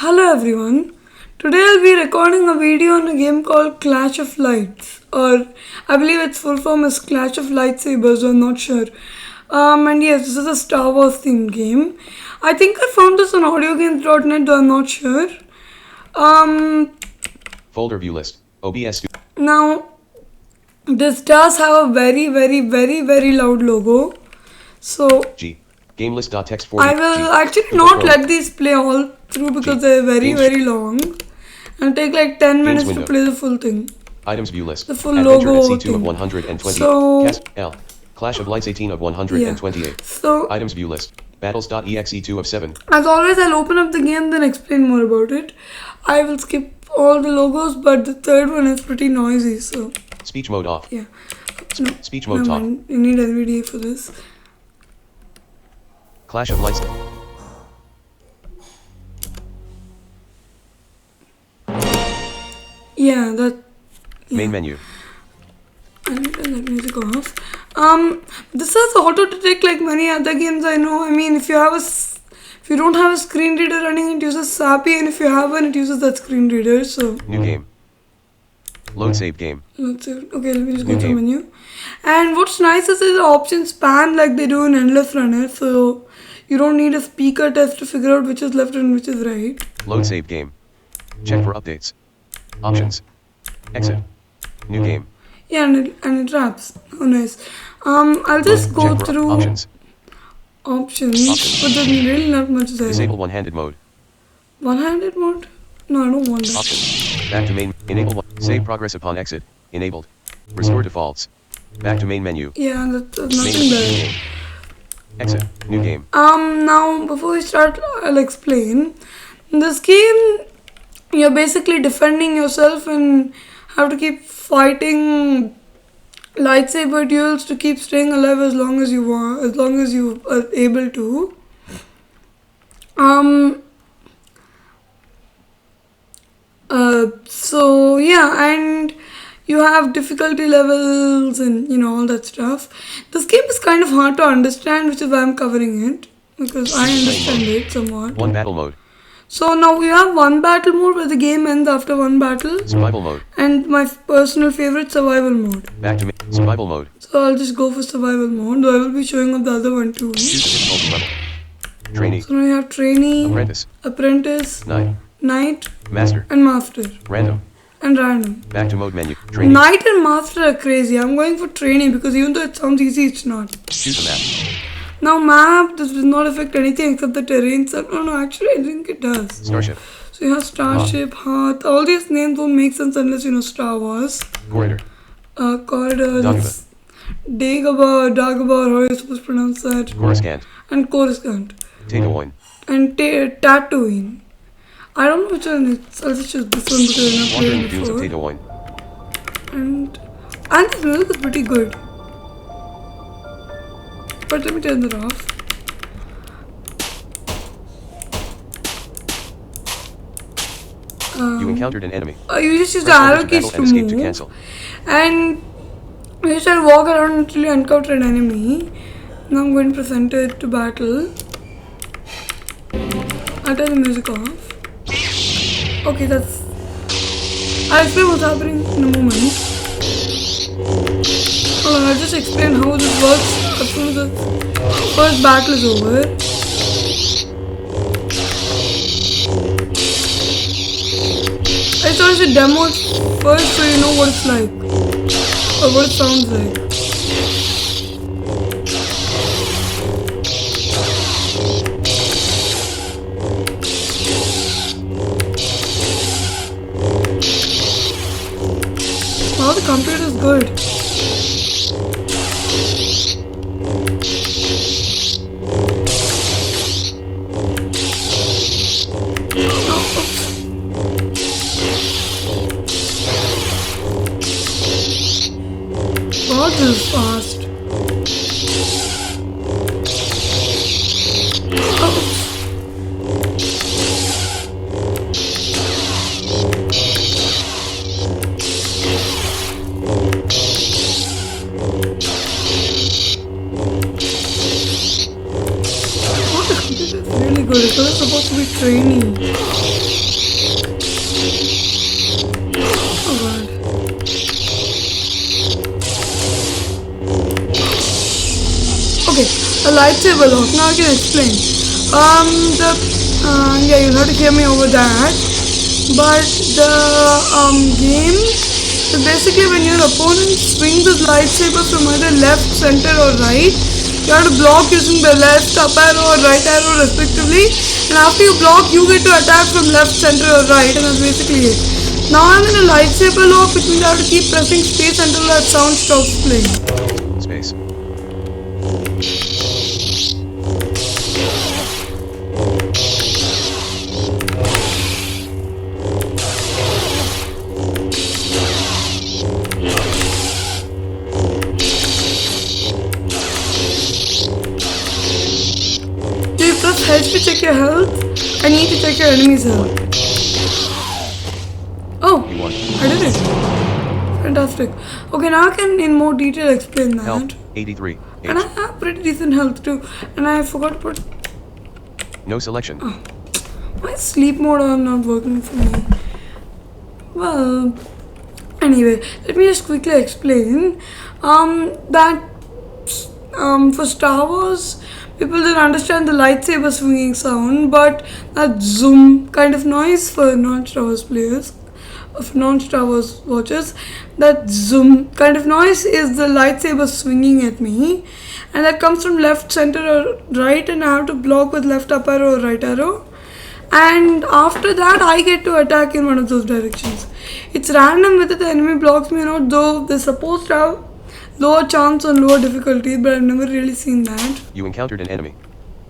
Hello everyone. Today I'll be recording a video on a game called Clash of Lights, or I believe its full form is Clash of Lightsabers. I'm not sure. And yes, this is a Star Wars themed game. I think I found this on AudioGames.net, though I'm not sure. Folder view list. OBS. Now this does have a very loud logo. So G. Game list.txt 40. I will G. actually Google not Chrome. let these play all through because G. they're Games. very long. And take like 10 minutes to window. play the full thing. Items view list. The full Adventure logo at C2 of thing. 120. So- Cast L. Clash of Lights 18 of 128. So Items view list. Battles.exe 2 of 7. as always, I'll open up the game then explain more about it. I will skip all the logos, but the third one is pretty noisy. So Speech mode off. yeah, no, Speech mode never top. mind. You need NVDA for this. Clash of Lights. Yeah, that. Main menu. I need to turn that music off. This has auto detect like many other games I know. I mean, if you don't have a screen reader running, it uses SAPI, and if you have one, it uses that screen reader. So New game. Load save game. let's see. Okay, let me just go New to game. menu. And what's nice is the options span like they do in Endless Runner, so you don't need a speaker test to figure out which is left and which is right. Load save game. Check for updates. Options. Exit. New game. Yeah, and it wraps. Oh, nice. I'll just go Check for through options. options, but there's really not much there. Disable one-handed mode. One-handed mode? No, I don't want that. Options. Back to main. Enable one. Save progress upon exit. Enabled. Restore defaults. Back to main menu. Yeah, there's Main nothing new there. game. Exit. New game. Now before we start, I'll explain. In this game, you're basically defending yourself and have to keep fighting lightsaber duels to keep staying alive as long as you want, as long as you are able to. So yeah, and you have difficulty levels and all that stuff. This game is kind of hard to understand, which is why I'm covering it because I understand it somewhat. One battle mode. So now we have one battle mode where the game ends after one battle, Survival mode. and my personal favorite, survival mode. Back to survival mode. So I'll just go for survival mode, though I will be showing up the other one too. Choose the difficulty level. Trainee. So now we have trainee, Apprentice. apprentice, Knight. knight, Master. and master, Random. and random. Back to mode menu. Trainee. Knight and master are crazy. I'm going for trainee because even though it sounds easy, it's not. Choose a map. Now map, this does not affect anything except the terrain. So, no, actually I think it does. Starship. So you have Starship, Hearth, all these names won't make sense unless you know Star Wars. Corridor. Corridors, Dagobah, Dagobah, how are you supposed to pronounce that? Coruscant. And Coruscant. Tatooine. And Tatooine. I don't know which one it's. I'll just choose this one because I've not Wandering played dunes of before. Tatooine. And this music is pretty good. But let me turn that off. You encountered an enemy. You just use the Press enter arrow to keys battle to and escape to move. cancel. And you shall walk around until you encounter an enemy. Now I'm going to press enter to battle. I'll turn the music off. Okay, that's... I'll explain what's happening in a moment. Hold on, I'll just explain how this works as soon as the first battle is over. I thought I should demo it first so you know what it's like. Or what it sounds like. Wow, the computer is good. Wow, this is fast. Really good. It was supposed to be rainy. Oh god. Okay, a lightsaber lock. Now I can explain. Yeah, you'll have to hear me over that. But the game is basically when your opponent swings his lightsaber from either left, center, or right. You have to block using the left up arrow or right arrow respectively. And after you block, you get to attack from left, center, or right, and that's basically it. Now I'm in a lightsaber lock, which means I have to keep pressing space until that sound stops playing. Space. Do you press H to check your health? I need to check your enemy's health. Oh, You won. I did it. Fantastic. Okay, now I can in more detail explain that. Health 83. And I H. have pretty decent health too. And I forgot to put No selection. my sleep mode on not working for me. Well, anyway, let me just quickly explain that for Star Wars, people didn't understand the lightsaber swinging sound, but that zoom kind of noise for non-Star Wars players, of non-Star Wars watchers, that zoom kind of noise is the lightsaber swinging at me, and that comes from left, center, or right, and I have to block with left up arrow or right arrow. And after that, I get to attack in one of those directions. It's random whether the enemy blocks me or not, though they're supposed to have lower chance on lower difficulty, but I've never really seen that. You encountered an enemy.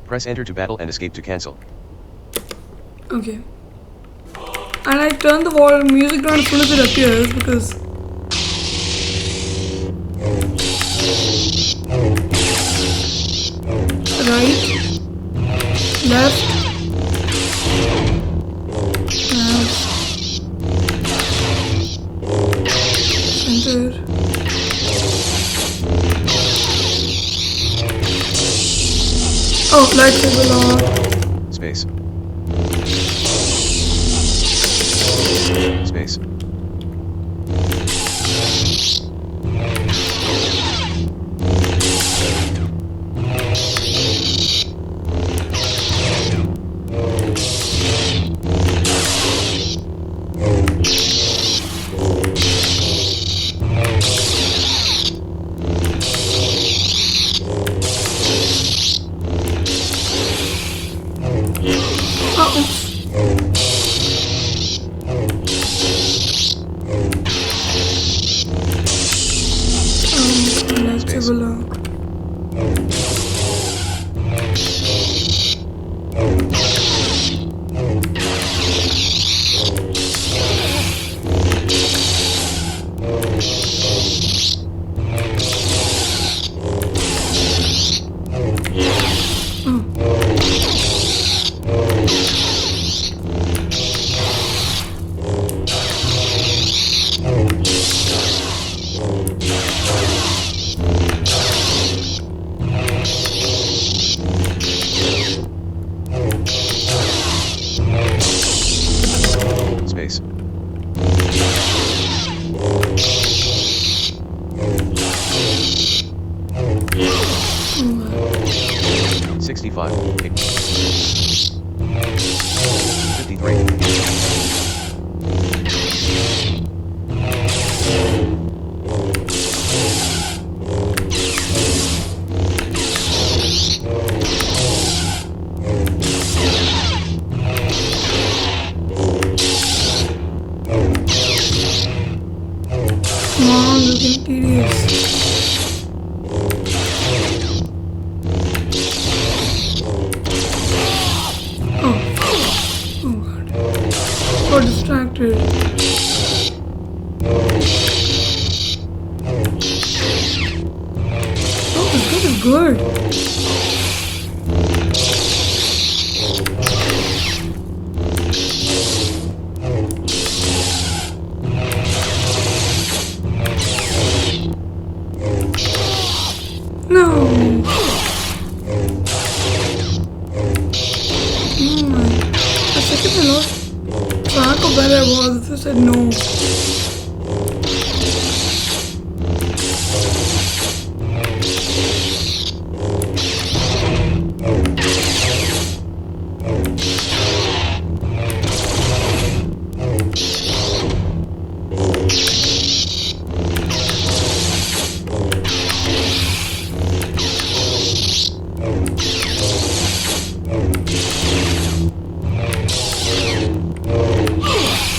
Press enter to battle and escape to cancel. Okay. And I turn the wall music down as soon as it appears because right, left, center. Oh, lightsaber lock. Space. Space. Lightsaber lock. Space. Oh, 65. 53. come on, looking tedious. Oh god. Got distracted. Oh, this is good. No. Oh my. I lost track of where I was. I said no.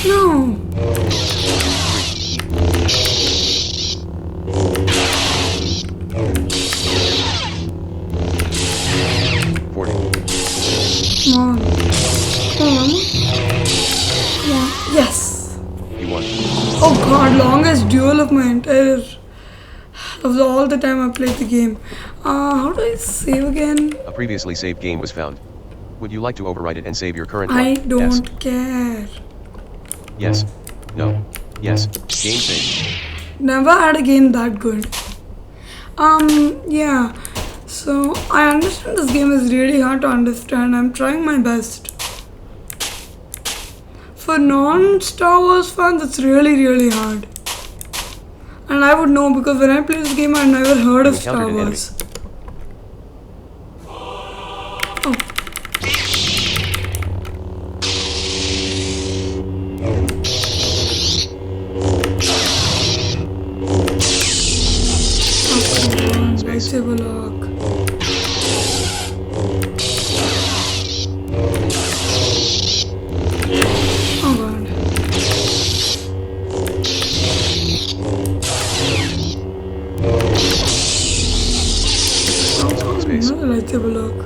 No. 40. Come on. Come on. Come on. Yes. You won. Oh god, longest duel of my entire of all the time I played the game. How do I save again? A previously saved game was found. Would you like to overwrite it and save your current I one? don't care. Yes. No. Yes. Game saved. Never had a game that good. Yeah. So I understand this game is really hard to understand. I'm trying my best. For non-Star Wars fans, it's really hard. And I would know because when I played this game, I'd never heard of You Star encountered an Wars. Oh. Lightsaber lock. Oh god. Space. Another lightsaber lock.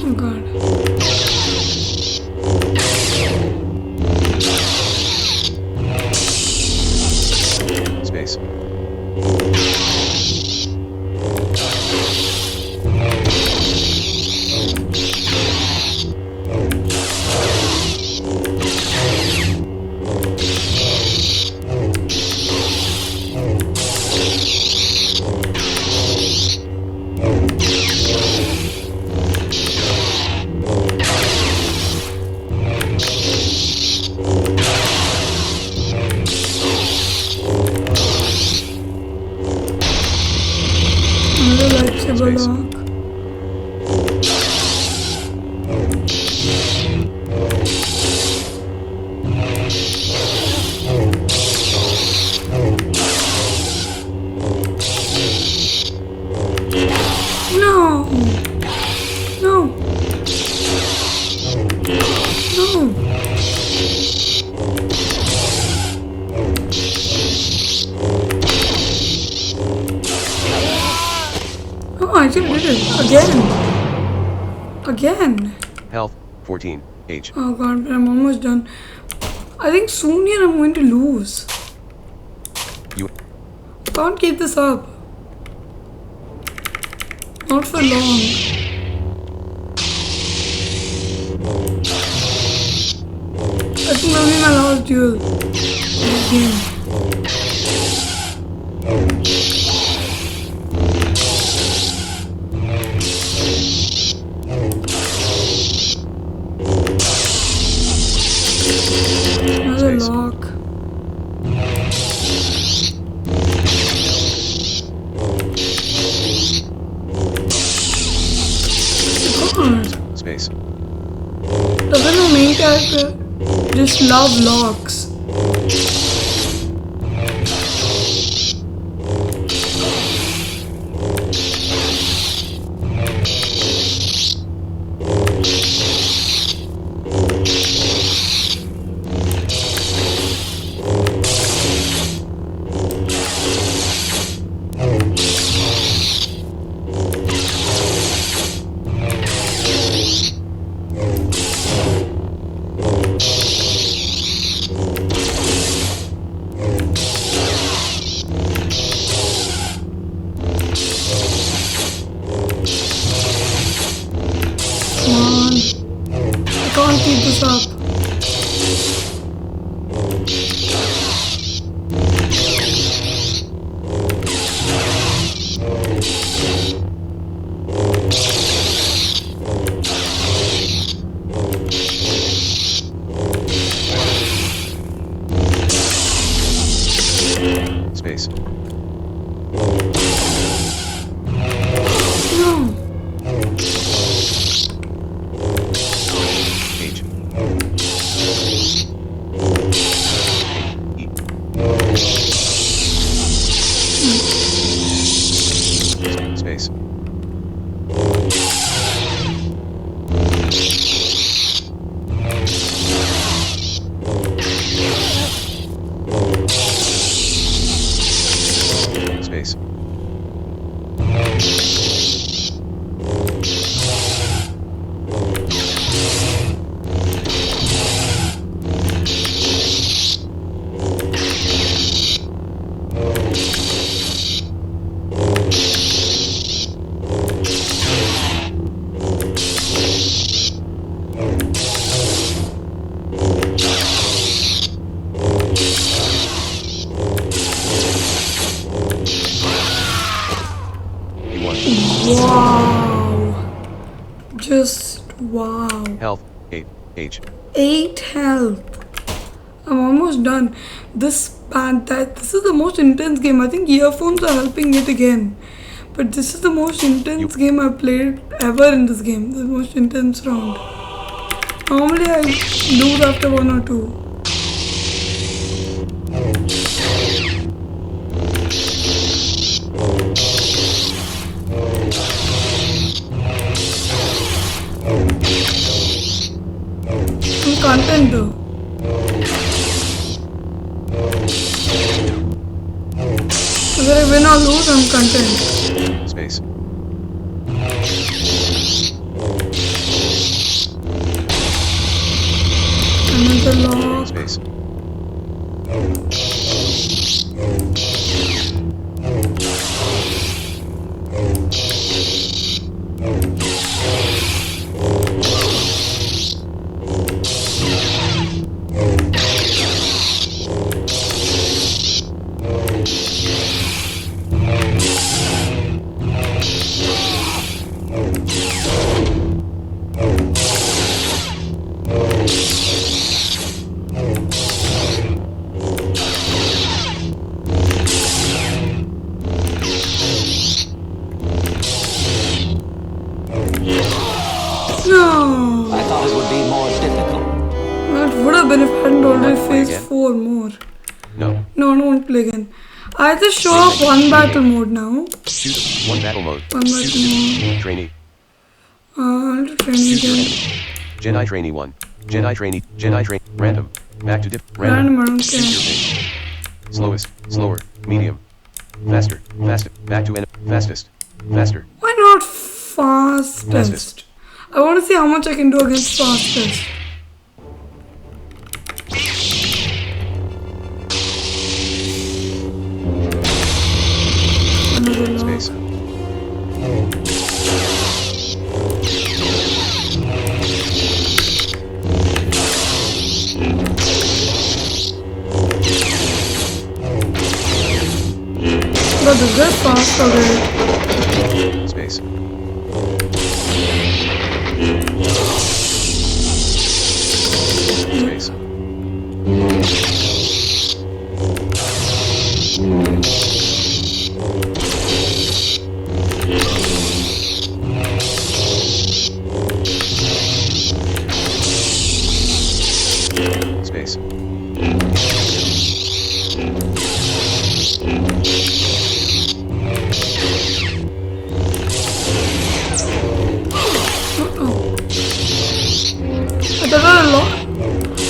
Oh god. Space. Another lightsaber Space. lock. No! No! No! Oh, I actually did it. Again. Health. 14. Age. Oh god, but I'm almost done. I think soon here I'm going to lose. You. Can't keep this up. Not for long. I think that'll be my last duel in this game. Another Space. lock. God, Space. doesn't the main character just love locks? What's up? Space. No. H. E. Space. Space. E1. Wow. Just wow. Health. 8. H. 8 health. I'm almost done. This is the most intense game. I think earphones are helping it again. But this is the most intense game I've played ever in this game. The most intense round. Normally I lose after 1 or 2. I'm content though. Whether I win or lose, I'm content. Space. Another lock. Space. No. I thought it would be more difficult. That would have been if I hadn't already play faced again? 4 more. No. No, I don't want to play again. I just show up one battle mode now. Shoot. 1 battle mode. One battle mode. Trainee. I'll do training Choose your again. enemy. Jedi trainee 1. Jedi trainee. Jedi train. Random. Back to dip. Random, I don't Choose your care. pick. Slowest. Slower. Medium. Faster. Fast. Back to enemy. Fastest. Faster. Why not fastest? Fastest. I want to see how much I can do against fastest. Another lock. Space. But this is fast already. Space. Space. Space. Uh-oh.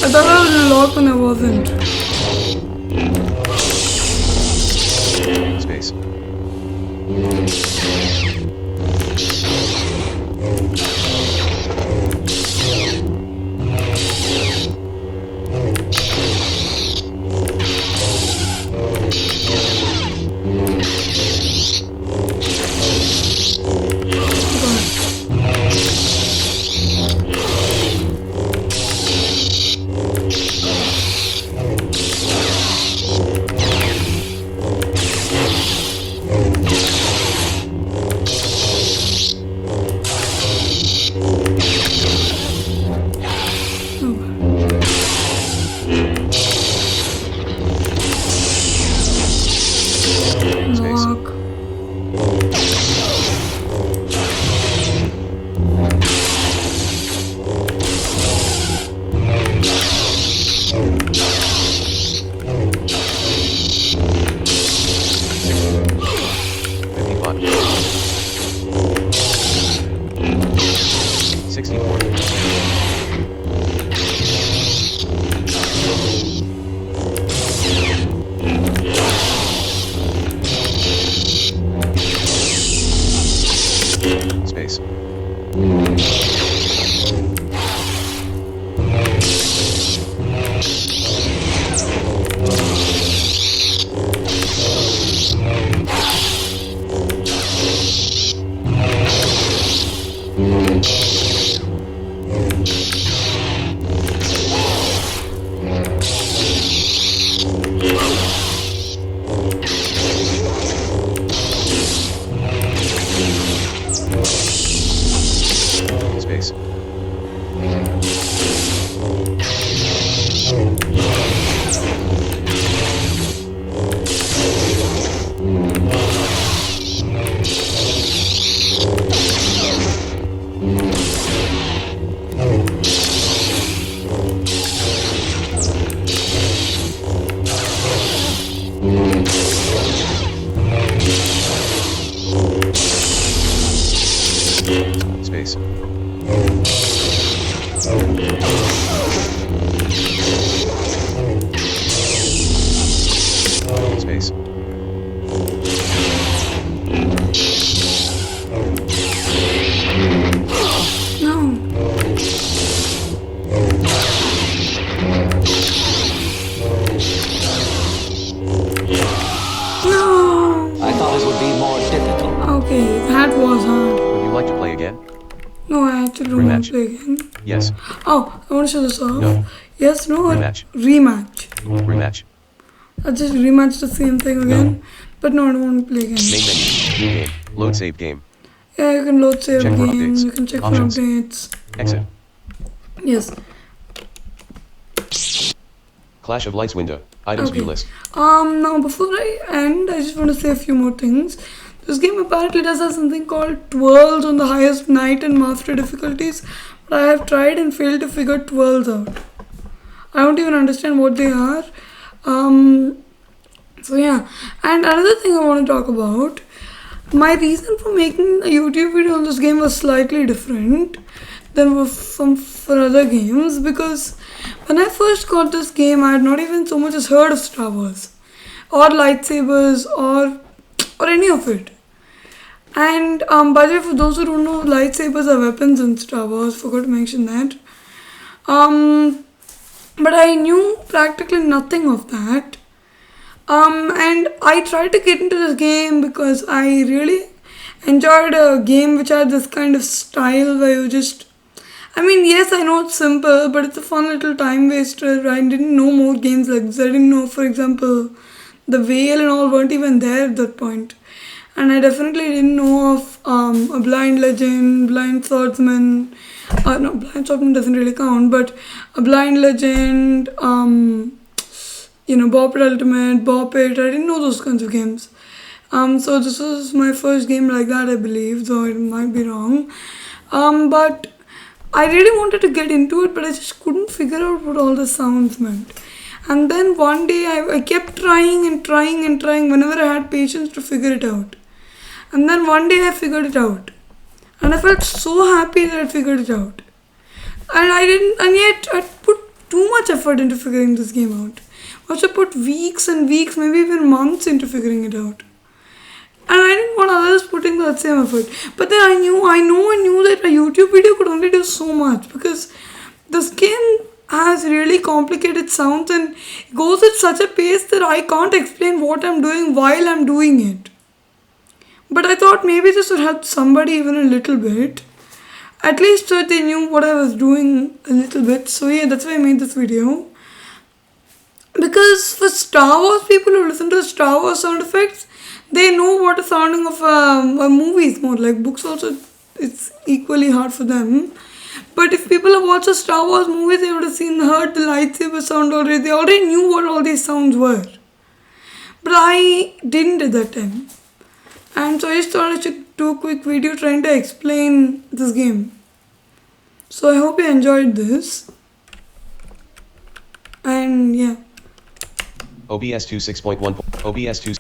I thought I was locked when I wasn't. Space. Space. Space. Space. Space. No. No. I thought it would be more difficult. Okay, that was hard. Would you like to play again? No, I actually don't want Rematch. to play again. Yes. Oh, I want to show this off. No. Yes, no, or Rematch. rematch. Rematch. I just rematch the same thing again. But no, I don't want to play again. Main menu. New game. Load save game. Yeah, you can load save Check for game, updates. you can check Options. for updates. Exit. Yes. Clash of Lights window. Items view Okay. list. Now before I end, I just want to say a few more things. This game apparently does have something called twirls on the highest knight and master difficulties, but I have tried and failed to figure twirls out. I don't even understand what they are. So yeah, and another thing I want to talk about. My reason for making a YouTube video on this game was slightly different than for other games, because when I first got this game, I had not even so much as heard of Star Wars or lightsabers or any of it. And by the way, for those who don't know, lightsabers are weapons in Star Wars. Forgot to mention that. But I knew practically nothing of that. And I tried to get into this game because I really enjoyed a game which had this kind of style where you just, I mean, yes, I know it's simple, but it's a fun little time waster. I didn't know more games like this. I didn't know, for example, the Whale and all weren't even there at that point. And I definitely didn't know of a Blind Legend, Blind Swordsman. No, Blind Swordsman doesn't really count, but a Blind Legend, Bop It Ultimate, Bop It. I didn't know those kinds of games. So this was my first game like that, I believe, though it might be wrong. But I really wanted to get into it, but I just couldn't figure out what all the sounds meant. And then one day I kept trying and trying and trying whenever I had patience to figure it out. And then one day I figured it out. And I felt so happy that I figured it out. And yet I put too much effort into figuring this game out. I also put weeks and weeks, maybe even months into figuring it out. And I didn't want others putting that same effort. But then I knew that a YouTube video could only do so much, because this game has really complicated sounds and goes at such a pace that I can't explain what I'm doing while I'm doing it. But I thought maybe this would help somebody even a little bit. At least so they knew what I was doing a little bit. So yeah, that's why I made this video. Because for Star Wars people who listen to Star Wars sound effects, they know what the sounding of a movie is more like. Books also, it's equally hard for them. But if people have watched a Star Wars movie, they would have heard the lightsaber sound already. They already knew what all these sounds were. But I didn't at that time. And so I just thought I should do a quick video trying to explain this game. So I hope you enjoyed this. And yeah. OBS 2 6.1. OBS 2.